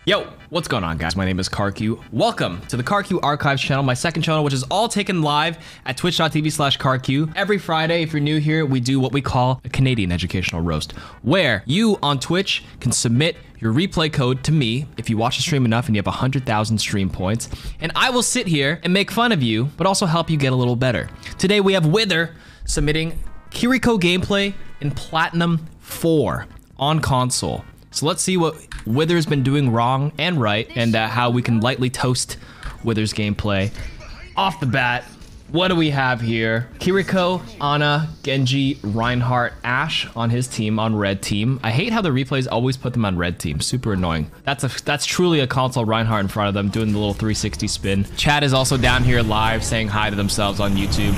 Yo, what's going on, guys? My name is KarQ. Welcome to the KarQ Archives channel, my second channel, which is all taken live at twitch.tv/KarQ. Every Friday, if you're new here, we do what we call a Canadian educational roast, where you on Twitch can submit your replay code to me if you watch the stream enough and you have 100,000 stream points, and I will sit here and make fun of you, but also help you get a little better. Today, we have Wither submitting KIRIKO gameplay in Platinum 4 on console. So let's see what Wither's been doing wrong and right, and how we can lightly toast Wither's gameplay. Off the bat, what do we have here? KIRIKO, Ana, Genji, Reinhardt, Ashe on his team, on red team. I hate how the replays always put them on red team. Super annoying. That's truly a console Reinhardt in front of them doing the little 360 spin. Chat is also down here live saying hi to themselves on YouTube.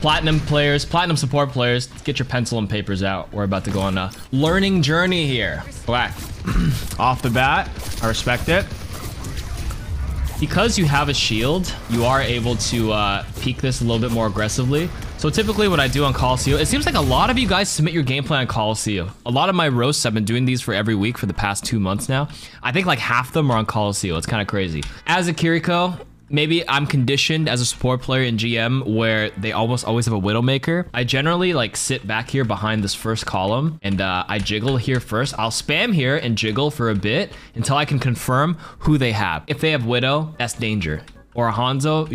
Platinum players, Platinum support players, get your pencil and papers out. We're about to go on a learning journey here. Whack. Off the bat, I respect it. Because you have a shield, you are able to peek this a little bit more aggressively. So typically what I do on Colosseo, it seems like a lot of you guys submit your gameplay on Colosseo. A lot of my roasts, I've been doing these for every week for the past 2 months now. I think like half of them are on Colosseo. It's kind of crazy. As a KIRIKO, maybe I'm conditioned as a support player in GM where they almost always have a Widowmaker. I generally like sit back here behind this first column and I jiggle here first. I'll spam here and jiggle for a bit until I can confirm who they have. If they have Widow, that's danger. Or a Hanzo,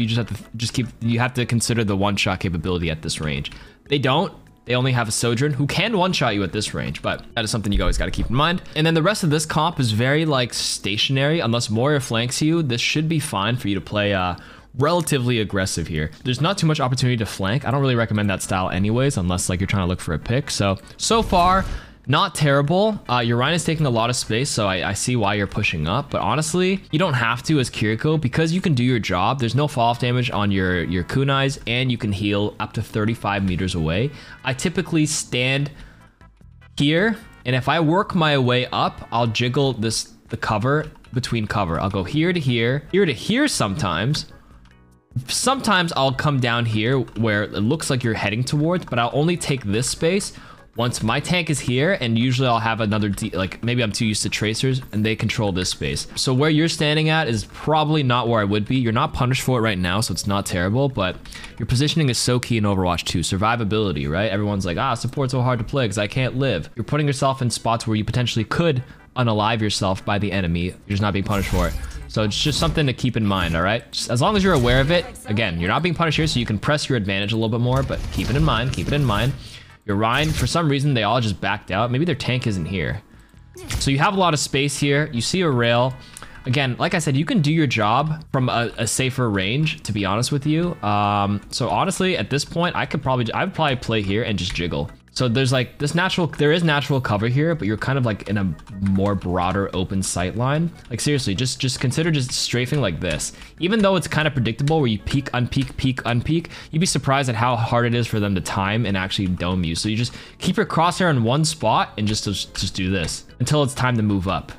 you have to consider the one-shot capability at this range. They don't. They only have a Sojourn who can one-shot you at this range, but that is something you always got to keep in mind. And then the rest of this comp is very like stationary. Unless Moira flanks you, this should be fine for you to play relatively aggressive here. There's not too much opportunity to flank. I don't really recommend that style anyways, unless like you're trying to look for a pick. So far, not terrible. Your Rhine is taking a lot of space, so I see why you're pushing up. But honestly, you don't have to as KIRIKO because you can do your job. There's no fall-off damage on your kunais, and you can heal up to 35 meters away. I typically stand here, and if I work my way up, I'll jiggle the cover between cover. I'll go here to here to here sometimes. Sometimes I'll come down here where it looks like you're heading towards, but I'll only take this space once my tank is here, and usually I'll have another, like maybe I'm too used to tracers and they control this space. So where you're standing at is probably not where I would be. You're not punished for it right now, so it's not terrible, but your positioning is so key in Overwatch 2. Survivability, right? Everyone's like, support's so hard to play because I can't live. You're putting yourself in spots where you potentially could unalive yourself by the enemy. You're just not being punished for it. So it's just something to keep in mind, all right? Just as long as you're aware of it, again, you're not being punished here, so you can press your advantage a little bit more, but keep it in mind, keep it in mind. Your Rhine, for some reason, they all just backed out. Maybe their tank isn't here. So you have a lot of space here. You see a rail. Again, like I said, you can do your job from a safer range, to be honest with you. So honestly, at this point, I would probably play here and just jiggle. So there's like this there is natural cover here, but you're kind of like in a more broader open sight line. Like seriously, just consider just strafing like this. Even though it's kind of predictable where you peek, unpeek, peek, unpeek, you'd be surprised at how hard it is for them to time and actually dome you. So you just keep your crosshair in one spot and just do this until it's time to move up.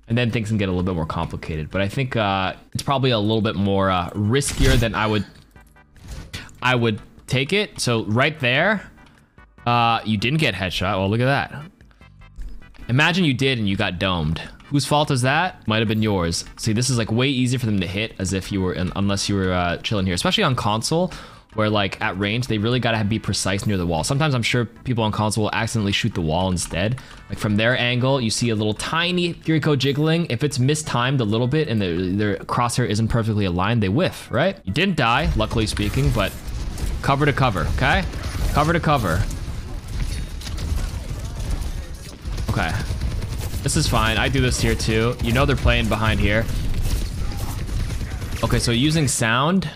And then things can get a little bit more complicated. But I think it's probably a little bit more riskier than I would take it. So right there, you didn't get headshot. Well, look at that. Imagine you did and you got domed. Whose fault is that? Might have been yours. See, this is like way easier for them to hit as if you were, unless you were chilling here, especially on console, where like at range, they really gotta be precise near the wall. Sometimes I'm sure people on console will accidentally shoot the wall instead. Like from their angle, you see a little tiny KIRIKO jiggling. If it's mistimed a little bit and their crosshair isn't perfectly aligned, they whiff, right? You didn't die, luckily speaking, but cover to cover, okay? Cover to cover. Okay, this is fine. I do this here too. You know they're playing behind here. Okay, so using sound,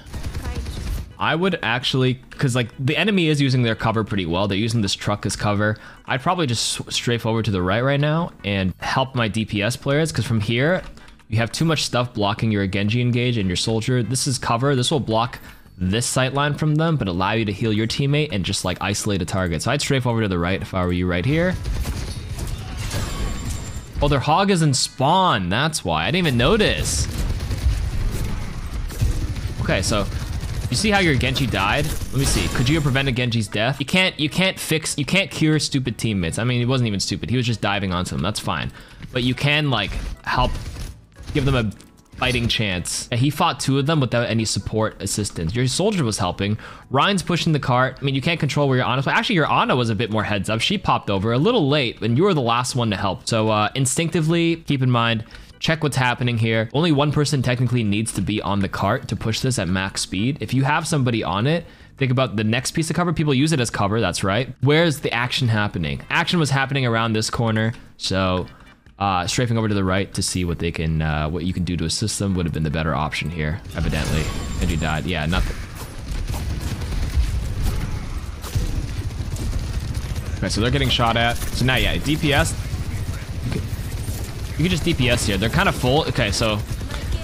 I would actually, because like the enemy is using their cover pretty well. They're using this truck as cover. I'd probably just strafe over to the right now and help my DPS players, because from here, you have too much stuff blocking your Genji engage and your soldier. This is cover. This will block this sight line from them, but allow you to heal your teammate and just like isolate a target. So I'd strafe over to the right if I were you right here. Oh, their hog is in spawn. That's why. I didn't even notice. Okay, so you see how your Genji died? Let me see. Could you have prevented Genji's death? You can't cure stupid teammates. I mean, he wasn't even stupid. He was just diving onto them. That's fine. But you can like help give them a fighting chance. Yeah, he fought 2 of them without any support assistance. Your soldier was helping. Ryan's pushing the cart. I mean, you can't control where your Ana, but actually your Ana was a bit more heads up. She popped over a little late, and you were the last one to help. So instinctively, keep in mind, check what's happening here. Only one person technically needs to be on the cart to push this at max speed. If you have somebody on it, think about the next piece of cover. People use it as cover, that's right. Where's the action happening? Action was happening around this corner, so strafing over to the right to see what they can, what you can do to assist them would have been the better option here, evidently. And you died. Yeah, nothing. Okay, so they're getting shot at. So now, yeah, DPS. You can just DPS here. They're kind of full. Okay, so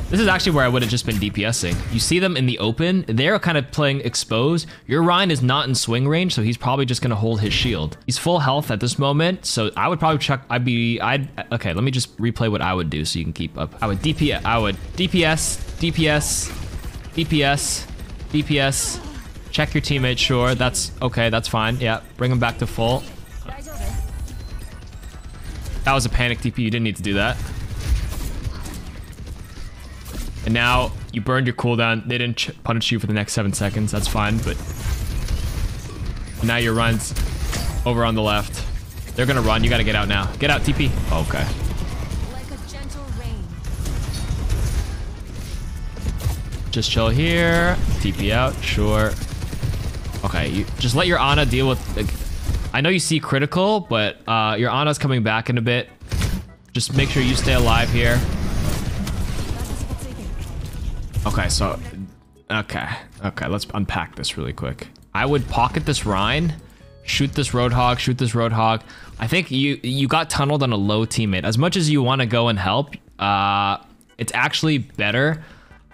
this is actually where I would have just been DPSing. You see them in the open. They're kind of playing exposed. Your Ryan is not in swing range, so he's probably just going to hold his shield. He's full health at this moment, so I would probably check. Okay, let me just replay what I would do so you can keep up. I would DPS, DPS. Check your teammate, sure. That's okay, that's fine. Yeah, bring him back to full. That was a panic DP, you didn't need to do that. And now you burned your cooldown. They didn't punish you for the next 7 seconds. That's fine, but now your run's over on the left. They're gonna run. You gotta get out now. Get out, TP. Oh, okay. Like a gentle rain. Just chill here. TP out. Sure. Okay, you just let your Ana deal with. Like, I know you see critical, but your Ana's coming back in a bit. Just make sure you stay alive here. Okay, so, okay, let's unpack this really quick. I would pocket this Rhine, shoot this Roadhog. I think you got tunneled on a low teammate. As much as you want to go and help, it's actually better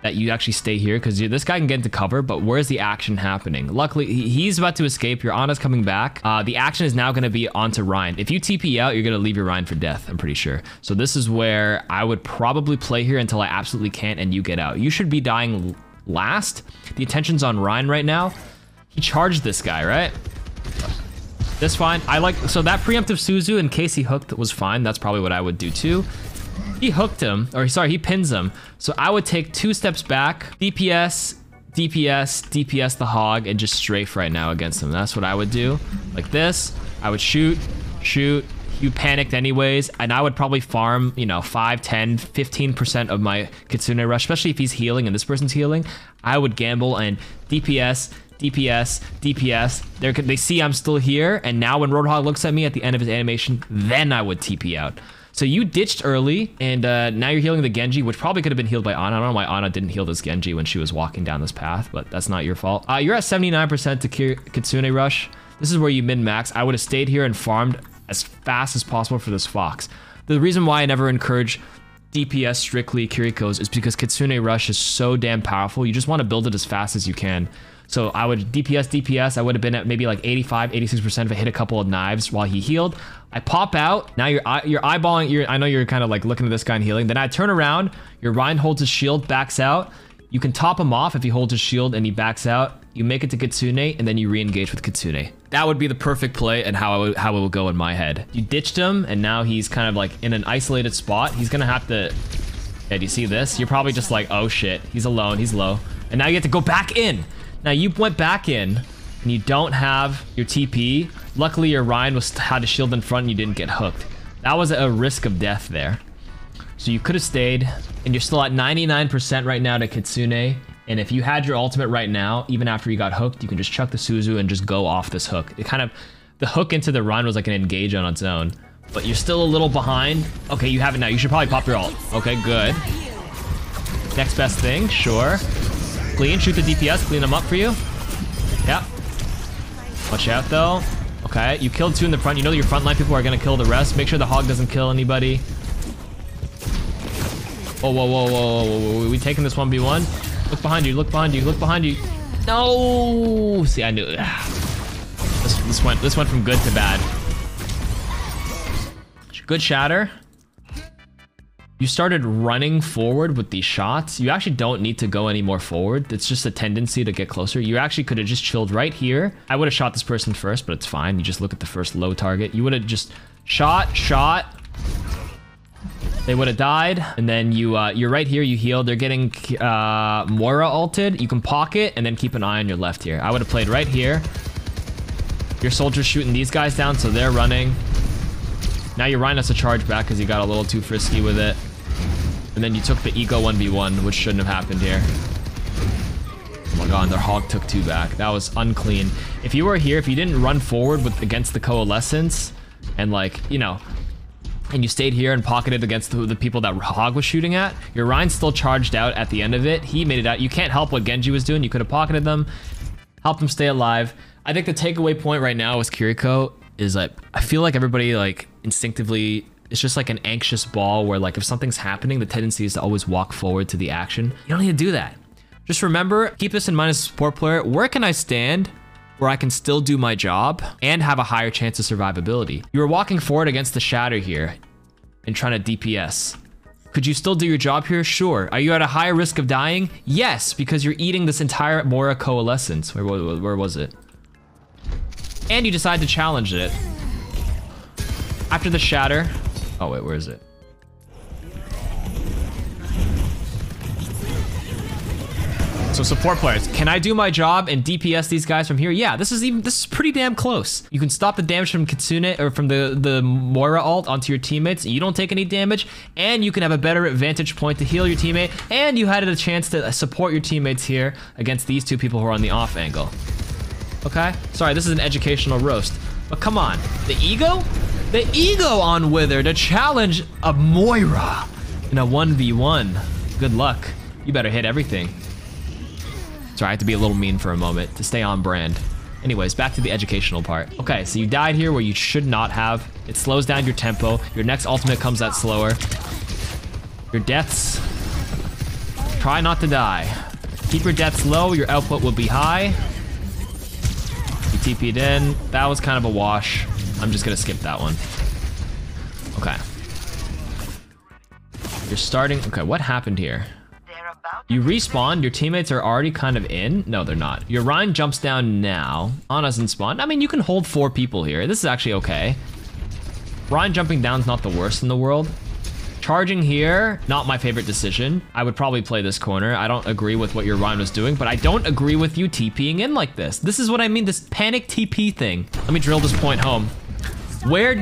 that you actually stay here because this guy can get into cover, but where's the action happening? Luckily, he's about to escape. Your Ana's coming back. The action is now going to be onto Ryan. If you TP out, you're going to leave your Ryan for death, I'm pretty sure. So this is where I would probably play here until I absolutely can't and you get out. You should be dying last. The attention's on Ryan right now. He charged this guy, right? That's fine. So that preemptive Suzu in case he hooked was fine. That's probably what I would do too. He hooked him, or sorry, he pins him. So I would take 2 steps back, DPS the hog, and just strafe right now against him. That's what I would do. Like this, I would shoot. You panicked anyways, and I would probably farm, 5, 10, 15% of my Kitsune Rush, especially if he's healing and this person's healing. I would gamble and DPS. They see I'm still here, and now when Roadhog looks at me at the end of his animation, then I would TP out. So you ditched early, and now you're healing the Genji, which probably could have been healed by Ana. I don't know why Ana didn't heal this Genji when she was walking down this path, but that's not your fault. You're at 79% to Kitsune Rush. This is where you min-max. I would have stayed here and farmed as fast as possible for this Fox. The reason why I never encourage DPS strictly Kirikos is because Kitsune Rush is so damn powerful. You just want to build it as fast as you can. So I would DPS. I would have been at maybe like 85, 86% if I hit a couple of knives while he healed. I pop out. Now you're eyeballing. I know you're kind of like looking at this guy and healing. Then I turn around. Your Ryan holds his shield, backs out. You can top him off if he holds his shield and he backs out. You make it to Kitsune, and then you re-engage with Kitsune. That would be the perfect play and how it will go in my head. You ditched him, and now he's kind of like in an isolated spot. He's gonna have to. Yeah, do you see this? You're probably just like, oh shit, he's alone, he's low, and now you have to go back in. Now you went back in, and you don't have your TP. Luckily, your Ryan had a shield in front, and you didn't get hooked. That was a risk of death there. So you could have stayed, and you're still at 99% right now to Kitsune. And if you had your ultimate right now, even after you got hooked, you can just chuck the Suzu and just go off this hook. It kind of, the hook into the run was like an engage on its own, but you're still a little behind. Okay, you have it now. You should probably pop your ult. Okay, good. Next best thing, sure. Clean, shoot the DPS, clean them up for you. Yeah. Watch out though. Okay, you killed 2 in the front. You know that your frontline people are gonna kill the rest. Make sure the hog doesn't kill anybody. Oh, whoa. Are we taking this 1v1? Look behind you, look behind you. No! See, I knew it. This went from good to bad. Good shatter. You started running forward with these shots. You actually don't need to go any more forward. It's just a tendency to get closer. You actually could have just chilled right here. I would have shot this person first, but it's fine. You just look at the first low target. You would have just shot. They would have died, and then you're right here, you heal. They're getting Moira ulted. You can pocket and then keep an eye on your left here. I would have played right here. Your soldier's shooting these guys down, so they're running. Now your Rhine has to charge back because you got a little too frisky with it. And then you took the Eco 1v1, which shouldn't have happened here. Oh my god, their Hog took 2 back. That was unclean. If you were here, if you didn't run forward against the Coalescence, and like, you know, and you stayed here and pocketed against the people that Hog was shooting at, your Rhine still charged out at the end of it. He made it out. You can't help what Genji was doing. You could have pocketed them, helped them stay alive. I think the takeaway point right now with KiriKO is like, I feel like everybody like instinctively, it's just like an anxious ball where like if something's happening, the tendency is to always walk forward to the action. You don't need to do that. Just remember, keep this in mind as a support player. Where can I stand where I can still do my job and have a higher chance of survivability? You were walking forward against the Shatter here and trying to DPS. Could you still do your job here? Sure. Are you at a higher risk of dying? Yes, because you're eating this entire Moira Coalescence. Where was it? And you decide to challenge it. After the Shatter. Oh wait, where is it? So support players, can I do my job and DPS these guys from here? Yeah, this is pretty damn close. You can stop the damage from Kitsune or from the Moira ult onto your teammates. You don't take any damage, and you can have a better vantage point to heal your teammate, and you had a chance to support your teammates here against these 2 people who are on the off angle. Okay? Sorry, this is an educational roast. But come on, the ego? The ego on Wither to challenge a Moira in a 1v1. Good luck. You better hit everything. Sorry, I have to be a little mean for a moment to stay on brand. Anyways, back to the educational part. Okay, so you died here where you should not have. It slows down your tempo. Your next ultimate comes out slower. Your deaths, try not to die. Keep your deaths low, your output will be high. You TP'd in. That was kind of a wash. I'm just gonna skip that one. Okay. You're starting, okay, what happened here? You respawn, your teammates are already kind of in. No, they're not. Your Rhine jumps down now. Ana's in spawn. I mean, you can hold 4 people here. This is actually okay. Rhine jumping down is not the worst in the world. Charging here, not my favorite decision. I would probably play this corner. I don't agree with what your Rhine was doing, but I don't agree with you TPing in like this. This is what I mean, this panic TP thing. Let me drill this point home. Where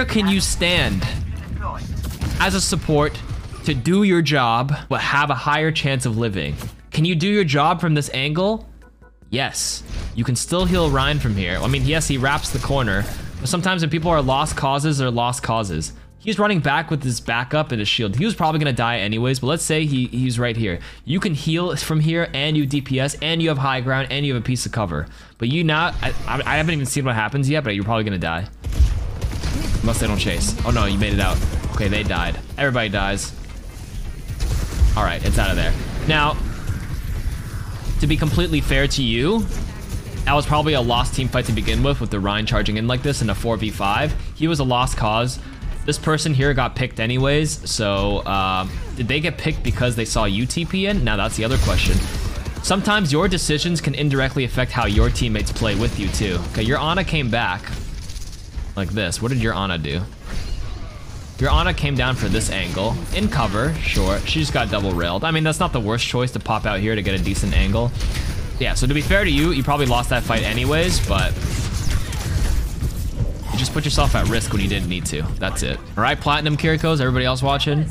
can you stand as a support to do your job, but have a higher chance of living? Can you do your job from this angle? Yes. You can still heal Rhine from here. I mean, yes, he wraps the corner, but sometimes when people are lost causes, they're lost causes. He's running back with his backup and his shield. He was probably gonna die anyways, but let's say he's right here. You can heal from here, and you DPS, and you have high ground, and you have a piece of cover. But you now, I haven't even seen what happens yet, but you're probably gonna die. Unless they don't chase. Oh no, you made it out. Okay, they died. Everybody dies. All right, it's out of there. Now, to be completely fair to you, that was probably a lost team fight to begin with the Rhine charging in like this in a 4v5. He was a lost cause. This person here got picked anyways, so did they get picked because they saw you TP in? Now that's the other question. Sometimes your decisions can indirectly affect how your teammates play with you too. Okay, your Ana came back like this. What did your Ana do? Your Ana came down for this angle, in cover, sure. She just got double railed. I mean, that's not the worst choice to pop out here to get a decent angle. Yeah, so to be fair to you, you probably lost that fight anyways, but you just put yourself at risk when you didn't need to. That's it. All right, Platinum KiriKOs, everybody else watching.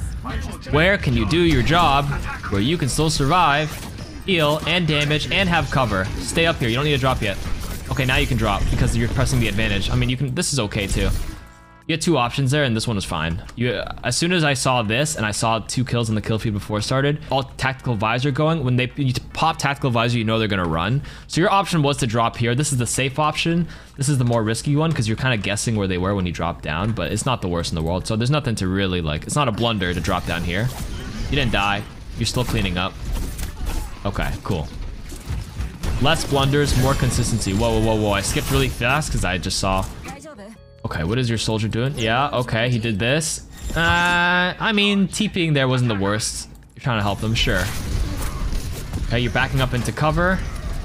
Where can you do your job where you can still survive, heal, and damage, and have cover? Stay up here, you don't need to drop yet. Okay, now you can drop because you're pressing the advantage. I mean, you can, this is okay too. You had 2 options there, and this one was fine. As soon as I saw this, and I saw 2 kills in the kill feed before it started, all tactical visor going. When you pop tactical visor, you know they're gonna run. So your option was to drop here. This is the safe option. This is the more risky one because you're kind of guessing where they were when you drop down, but it's not the worst in the world. So there's nothing to really like. It's not a blunder to drop down here. You didn't die. You're still cleaning up. Okay, cool. Less blunders, more consistency. Whoa, whoa, whoa, whoa. I skipped really fast because I just saw. Okay, what is your soldier doing? Yeah, okay, he did this. I mean, TPing there wasn't the worst. You're trying to help them, sure. Okay, you're backing up into cover.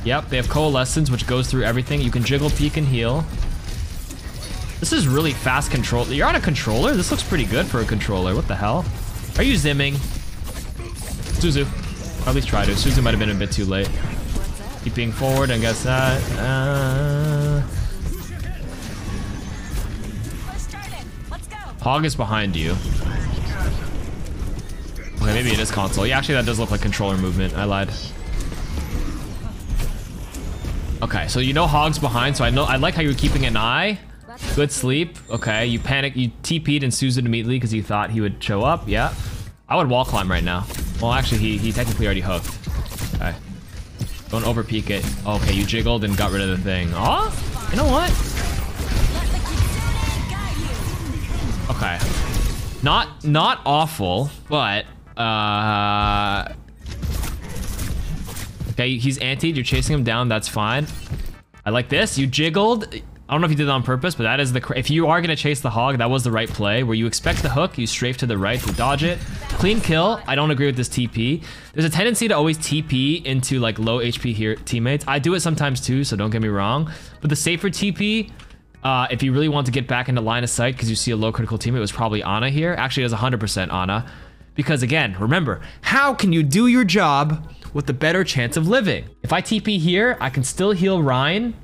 Yep, they have Coalescence, which goes through everything. You can jiggle, peek, and heal. This is really fast control. You're on a controller? This looks pretty good for a controller. What the hell? Are you zimming? Suzu. Or at least try to. Suzu might have been a bit too late. Keeping forward, I guess that. Hog is behind you. Okay, maybe it is console. Yeah, actually that does look like controller movement. I lied. Okay, so you know Hog's behind, so I like how you're keeping an eye. Good sleep. Okay, you panicked. You TP'd and Suzu'd immediately because you thought he would show up. Yeah. I would wall climb right now. Well, actually, he technically already hooked. Okay. Don't over peek it. Okay, you jiggled and got rid of the thing. Oh, you know what? Okay. Not awful, but okay, he's antied. You're chasing him down. That's fine. I like this. You jiggled. I don't know if you did it on purpose, but that is if you are gonna chase the hog, that was the right play. Where you expect the hook, you strafe to the right to dodge it. Clean kill. I don't agree with this TP. There's a tendency to always TP into like low HP here teammates. I do it sometimes too, so don't get me wrong. But the safer TP, if you really want to get back into line of sight because you see a low critical teammate, was probably Ana here. Actually, it was 100% Ana. Because again, remember, how can you do your job with the better chance of living? If I TP here, I can still heal Ryan,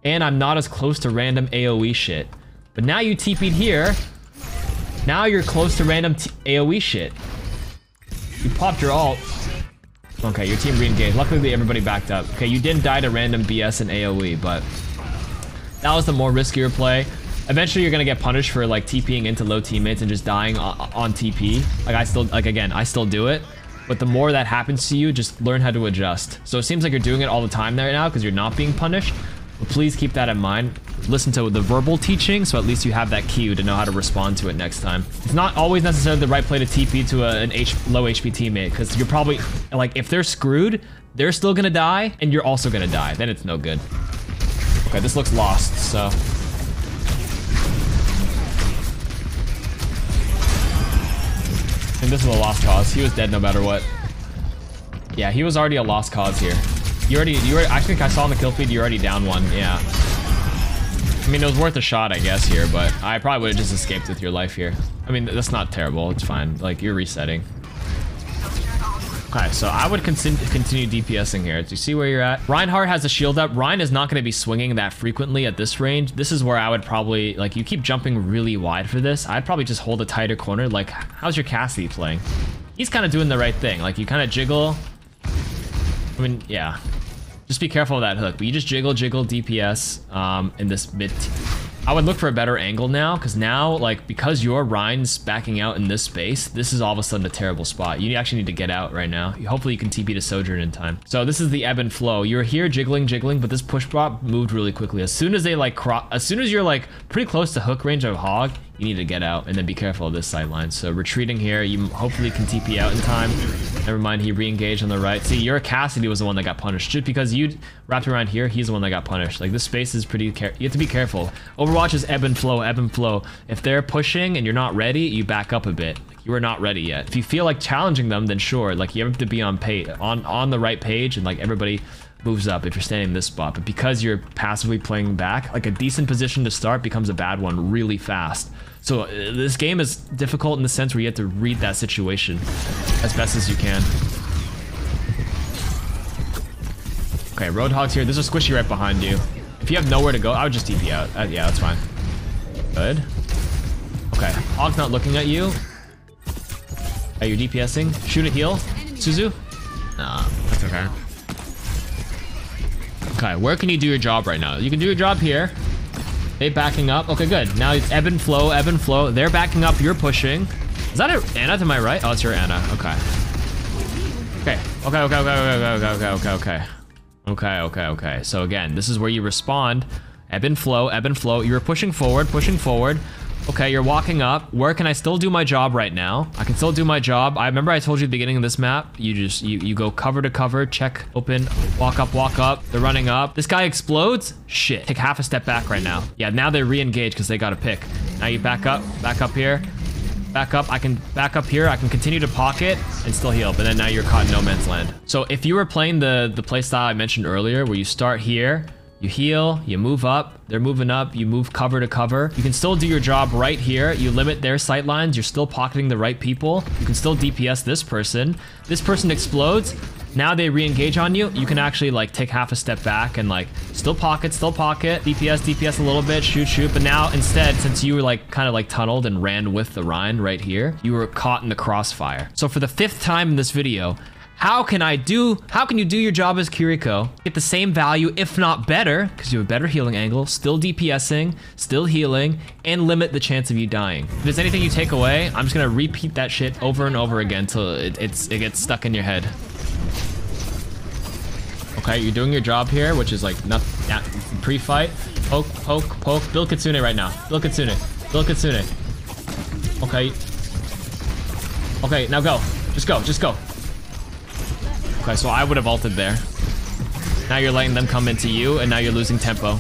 and I'm not as close to random AoE shit. But now you TP'd here, now you're close to random AoE shit. You popped your ult. Okay, your team re-engaged. Luckily, everybody backed up. Okay, you didn't die to random BS and AoE, but that was the more riskier play. Eventually, you're gonna get punished for like TPing into low teammates and just dying on TP. I still do it. But the more that happens to you, just learn how to adjust. So it seems like you're doing it all the time there now because you're not being punished. But please keep that in mind. Listen to the verbal teaching, so at least you have that cue to know how to respond to it next time. It's not always necessarily the right play to TP to an low HP teammate, because you're probably, like, if they're screwed, they're still gonna die, and you're also gonna die. Then it's no good. Okay, this looks lost, so. And this is a lost cause. He was dead no matter what. Yeah, he was already a lost cause here. You already, I think I saw in the kill feed, you're already down one, yeah. I mean, it was worth a shot, I guess, here, but I probably would have just escaped with your life here. I mean, that's not terrible, it's fine. Like, you're resetting. Okay, so I would continue DPSing here. Do you see where you're at? Reinhardt has a shield up. Ryan is not going to be swinging that frequently at this range. This is where I would probably, like, you keep jumping really wide for this. I'd probably just hold a tighter corner. Like, how's your Cassidy playing? He's kind of doing the right thing. Like, you kind of jiggle. I mean, yeah. Just be careful of that hook. But you just jiggle DPS in this mid. I would look for a better angle now, because now, like, because your Ryan's backing out in this space, this is all of a sudden a terrible spot. You actually need to get out right now. Hopefully you can TP to Sojourn in time. So this is the ebb and flow. You're here jiggling, but this push bot moved really quickly. As soon as they like as soon as you're like pretty close to hook range of Hog, you need to get out and then be careful of this sideline. So retreating here, you hopefully can TP out in time. Never mind, he re-engaged on the right. See, your Cassidy was the one that got punished. Just because you wrapped around here, he's the one that got punished. Like, this space is pretty, you have to be careful. Overwatch is ebb and flow, ebb and flow. If they're pushing and you're not ready, you back up a bit. Like, you are not ready yet. If you feel like challenging them, then sure. Like, you have to be on the right page, and like everybody moves up if you're standing in this spot. But because you're passively playing back, like a decent position to start becomes a bad one really fast. So this game is difficult in the sense where you have to read that situation as best as you can. Okay, Roadhog's here. There's a squishy right behind you. If you have nowhere to go, I would just TP out. Yeah, that's fine. Good. Okay, Hog's not looking at you. Are you DPSing? Shoot a heal. Suzu? Nah, that's okay. Okay, where can you do your job right now? You can do your job here. They backing up. Okay, good. Now it's ebb and flow, ebb and flow. They're backing up, you're pushing. Is that Anna to my right? Oh, it's your Anna. Okay. Okay. So again, this is where you respond. Ebb and flow, ebb and flow. You're pushing forward, pushing forward. Okay, you're walking up. Where can I still do my job right now? I can still do my job. I remember I told you at the beginning of this map, you go cover to cover, check, open, walk up. They're running up. This guy explodes. Shit. Take half a step back right now. Yeah, now they re-engage because they got a pick. Now you back up here. Back up. I can back up here. I can continue to pocket and still heal, but then now you're caught in no man's land. So if you were playing the playstyle I mentioned earlier, where you start here, You heal, you move up, they're moving up, you move cover to cover. You can still do your job right here. You limit their sight lines, you're still pocketing the right people. You can still DPS this person. This person explodes. Now they re-engage on you. You can actually like take half a step back and like still pocket, DPS a little bit, shoot. But now instead, since you were like kind of like tunneled and ran with the Rhine right here, you were caught in the crossfire. So for the 5th time in this video, how can you do your job as Kiriko, get the same value, if not better, because you have a better healing angle, still DPSing, still healing, and limit the chance of you dying? If there's anything you take away, I'm just gonna repeat that shit over and over again till it gets stuck in your head. Okay, you're doing your job here, which is like not pre-fight. Poke. Build Kitsune right now. Build Kitsune. Okay, now go. Just go. Okay, so I would have ulted there. Now you're letting them come into you, and now you're losing tempo.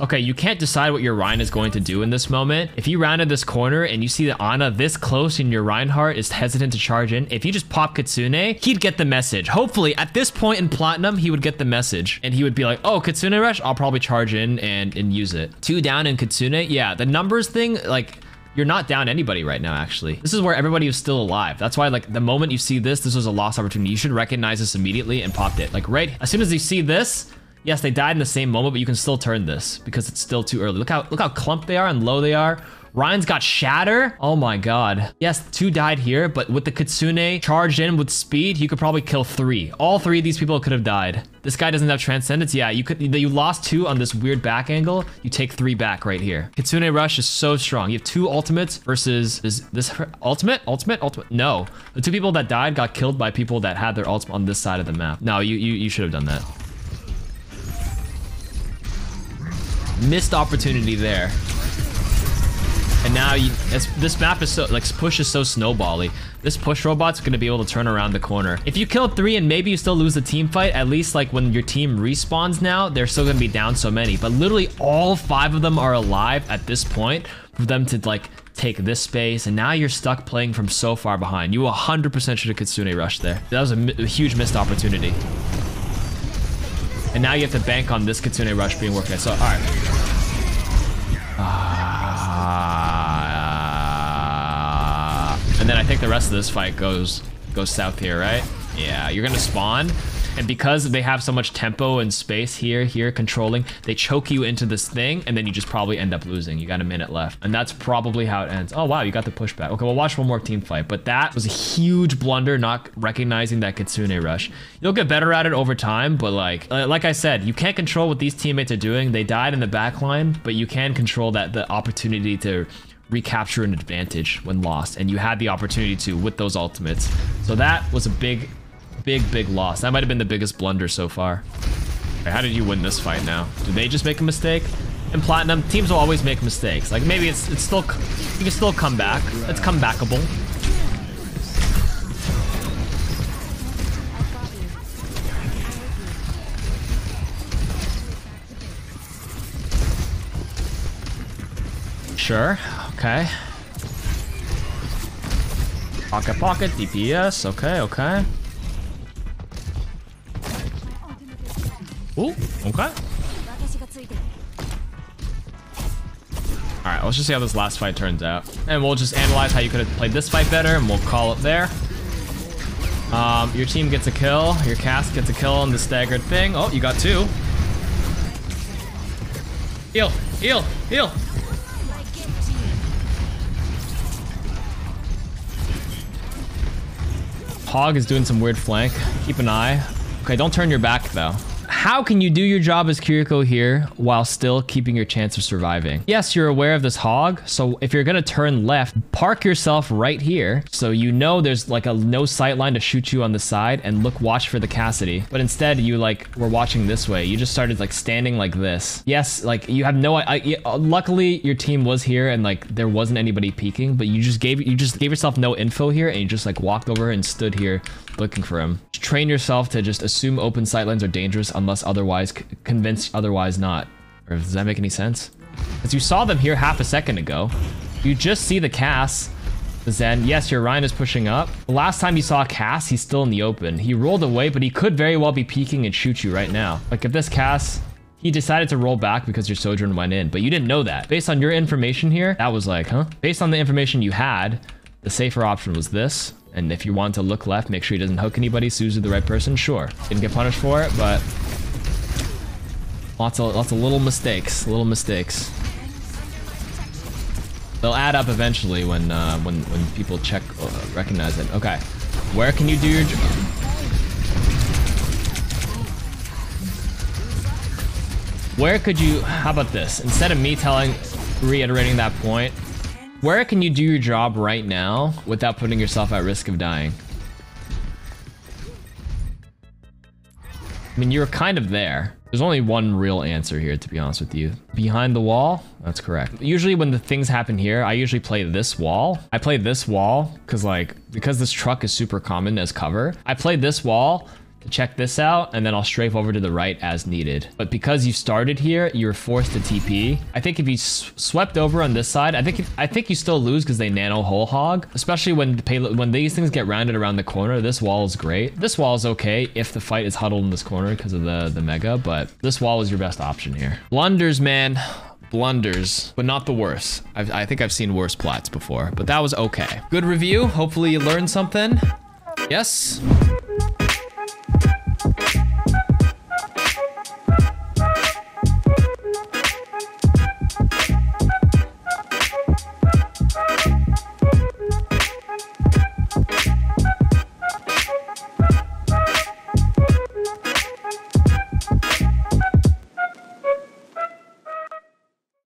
Okay, you can't decide what your Rhine is going to do in this moment. If you rounded this corner and you see that Ana this close and your Reinhardt is hesitant to charge in, if you just pop Kitsune, he'd get the message. Hopefully, at this point in Platinum, he would get the message. And he would be like, oh, Kitsune Rush? I'll probably charge in and use it. 2 down in Kitsune? Yeah, the numbers thing, like... You're not down anybody right now, actually. This is where everybody is still alive. That's why, like, the moment you see this was a lost opportunity. You should recognize this immediately and popped it. Like, right as soon as you see this, yes, they died in the same moment, but you can still turn this because it's still too early. Look how clumped they are and low they are. Ryan's got Shatter. Oh my god. Yes, 2 died here, but with the Kitsune charged in with speed, you could probably kill 3. All 3 of these people could have died. This guy doesn't have Transcendence. Yeah, you lost 2 on this weird back angle. You take 3 back right here. Kitsune Rush is so strong. You have 2 ultimates versus this ultimate? No. The 2 people that died got killed by people that had their ults on this side of the map. No, you should have done that. Missed opportunity there. And now this map is so like push is so snowbally. This push robot's gonna be able to turn around the corner. If you kill 3 and maybe you still lose the team fight, at least like when your team respawns now, they're still gonna be down so many. But literally all 5 of them are alive at this point for them to like take this space, and now you're stuck playing from so far behind. You 100% should have Kitsune Rush there. That was a huge missed opportunity. And now you have to bank on this Kitsune Rush being worked at. So all right. And then I think the rest of this fight goes south here, right? Yeah, you're gonna spawn, and because they have so much tempo and space here controlling, they choke you into this thing, and then you just probably end up losing. You got a minute left, and that's probably how it ends. Oh wow, you got the pushback. Okay, we'll watch one more team fight, but that was a huge blunder, not recognizing that Kitsune Rush. You'll get better at it over time, but like I said, you can't control what these teammates are doing. They died in the back line, but you can control the opportunity to recapture an advantage when lost, and you had the opportunity to with those ultimates. So that was a big loss. That might have been the biggest blunder so far. Okay, how did you win this fight now? Did they just make a mistake? In Platinum, teams will always make mistakes. Like maybe it's still, you can still come back. It's comebackable. Sure. Okay. Pocket, DPS. Okay. Ooh, okay. Alright, let's just see how this last fight turns out. And we'll just analyze how you could have played this fight better, and we'll call it there. Your team gets a kill. Your cast gets a kill on the staggered thing. Oh, you got 2. Heal. Hog is doing some weird flank. Keep an eye. Okay, don't turn your back though. How can you do your job as Kiriko here while still keeping your chance of surviving? Yes, you're aware of this hog, so if you're gonna turn left, park yourself right here so you know there's like a no sight line to shoot you on the side, and watch for the Cassidy. But instead, you like were watching this way. You just started like standing like this. Yes, like you have no. Luckily, your team was here and like there wasn't anybody peeking, but you just gave yourself no info here, and you just like walked over and stood here looking for him. Train yourself to just assume open sightlines are dangerous unless otherwise convinced otherwise not. Or does that make any sense? Because you saw them here half a second ago. You just see the cast. Zen, yes, your Ryan is pushing up. The last time you saw Cass, he's still in the open. He rolled away, but he could very well be peeking and shoot you right now. Like if this Cass, he decided to roll back because your Sojourn went in, but you didn't know that. Based on your information here, that was like, huh? Based on the information you had, the safer option was this. And if you want to look left, make sure he doesn't hook anybody. Suzu the right person, sure. Didn't get punished for it, but lots of little mistakes, They'll add up eventually when people check, recognize it. Okay, where can you do your job? Where could you, how about this? Instead of me reiterating that point, where can you do your job right now without putting yourself at risk of dying? I mean, you're kind of there. There's only one real answer here, to be honest with you. Behind the wall? That's correct. Usually when the things happen here, I usually play this wall. I play this wall because this truck is super common as cover. I play this wall to check this out, and then I'll strafe over to the right as needed. But because you started here, you're forced to TP. I think if you swept over on this side, I think you still lose because they nano whole hog. Especially when these things get rounded around the corner, this wall is great. This wall is okay if the fight is huddled in this corner because of the mega, but this wall is your best option here. Blunders, man. Blunders, but not the worst. I think I've seen worse plats before, but that was okay. Good review. Hopefully you learned something. Yes.